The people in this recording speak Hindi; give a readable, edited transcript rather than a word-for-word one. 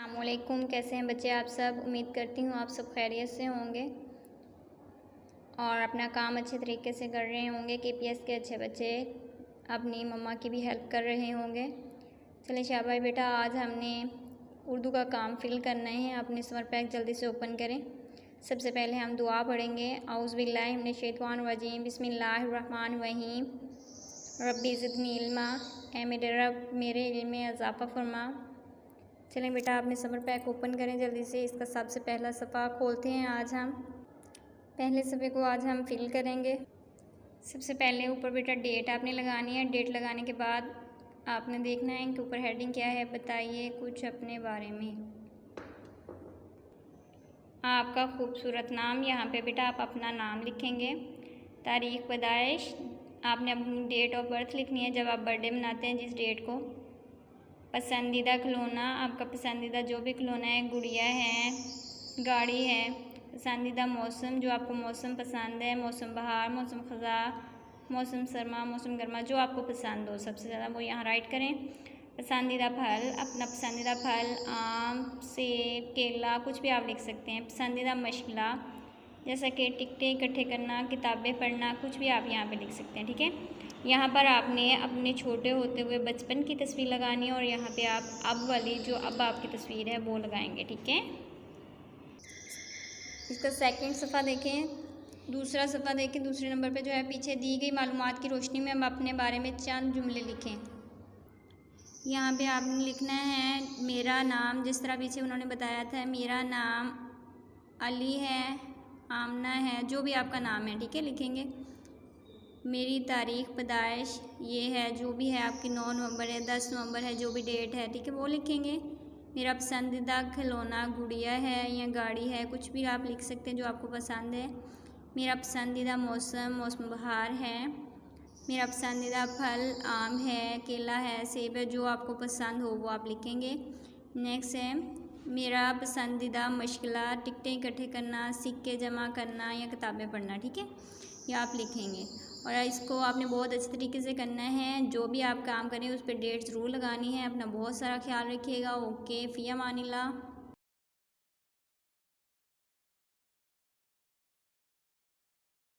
अस्सलामुअलैकुम। कैसे हैं बच्चे आप सब? उम्मीद करती हूँ आप सब खैरियत से होंगे और अपना काम अच्छे तरीके से कर रहे होंगे। KPS के अच्छे बच्चे अपनी मम्मा की भी हेल्प कर रहे होंगे। चलिए शाबाश बेटा, आज हमने उर्दू का काम फिल करना है। अपने समर पैक जल्दी से ओपन करें। सबसे पहले हम दुआ पढ़ेंगे। औज़ु बिल्लाहि मिनश शैतानिर रजीम, बिस्मिल्लाहिर रहमानिर रहीम। रब्बी ज़िदनी इल्मा, ऐ मेरे रब मेरे इल्म में इज़ाफ़ा फरमा। चलें बेटा, आपने समर पैक ओपन करें जल्दी से। इसका सबसे पहला सफ़ा खोलते हैं। आज हम पहले सफ़े को आज हम फिल करेंगे। सबसे पहले ऊपर बेटा डेट आपने लगानी है। डेट लगाने के बाद आपने देखना है कि ऊपर हेडिंग क्या है, बताइए कुछ अपने बारे में। आपका खूबसूरत नाम, यहाँ पे बेटा आप अपना नाम लिखेंगे। तारीख़ पैदाइश, आपने अपनी डेट ऑफ बर्थ लिखनी है जब आप बर्थडे मनाते हैं जिस डेट को। पसंदीदा खिलौना, आपका पसंदीदा जो भी खिलौना है, गुड़िया है, गाड़ी है। पसंदीदा मौसम, जो आपको मौसम पसंद है, मौसम बहार, मौसम ख़ज़ां, मौसम सरमा, मौसम गर्मा, जो आपको पसंद हो सबसे ज़्यादा वो यहाँ राइट करें। पसंदीदा फल, अपना पसंदीदा फल आम, सेब, केला, कुछ भी आप लिख सकते हैं। पसंदीदा मशगला जैसा कि टिकटें इकट्ठे करना, किताबें पढ़ना, कुछ भी आप यहाँ पे लिख सकते हैं। ठीक है, यहाँ पर आपने अपने छोटे होते हुए बचपन की तस्वीर लगानी है और यहाँ पे आप अब वाली जो अब आपकी तस्वीर है वो लगाएंगे। ठीक है, इसका सेकंड सफ़ा देखें, दूसरा सफ़ा देखें। दूसरे नंबर पे जो है पीछे दी गई मालूमात की रोशनी में हम अपने बारे में चंद जुमले लिखें। यहाँ पे आपने लिखना है मेरा नाम, जिस तरह पीछे उन्होंने बताया था, मेरा नाम अली है, आमना है, जो भी आपका नाम है। ठीक है, लिखेंगे। मेरी तारीख़ पैदाइश ये है, जो भी है आपकी 9 नवंबर है, 10 नवंबर है, जो भी डेट है, ठीक है, वो लिखेंगे। मेरा पसंदीदा खिलौना गुड़िया है या गाड़ी है, कुछ भी आप लिख सकते हैं जो आपको पसंद है। मेरा पसंदीदा मौसम मौसम बहार है। मेरा पसंदीदा फल आम है, केला है, सेब है, जो आपको पसंद हो वो आप लिखेंगे। नेक्स्ट है मेरा पसंदीदा मशगला टिकटें इकट्ठे करना, सिक्के जमा करना या किताबें पढ़ना। ठीक है, ये आप लिखेंगे और इसको आपने बहुत अच्छे तरीके से करना है। जो भी आप काम करें उस पर डेट ज़रूर लगानी है। अपना बहुत सारा ख्याल रखिएगा। ओके, फ़ी अमानिल्लाह।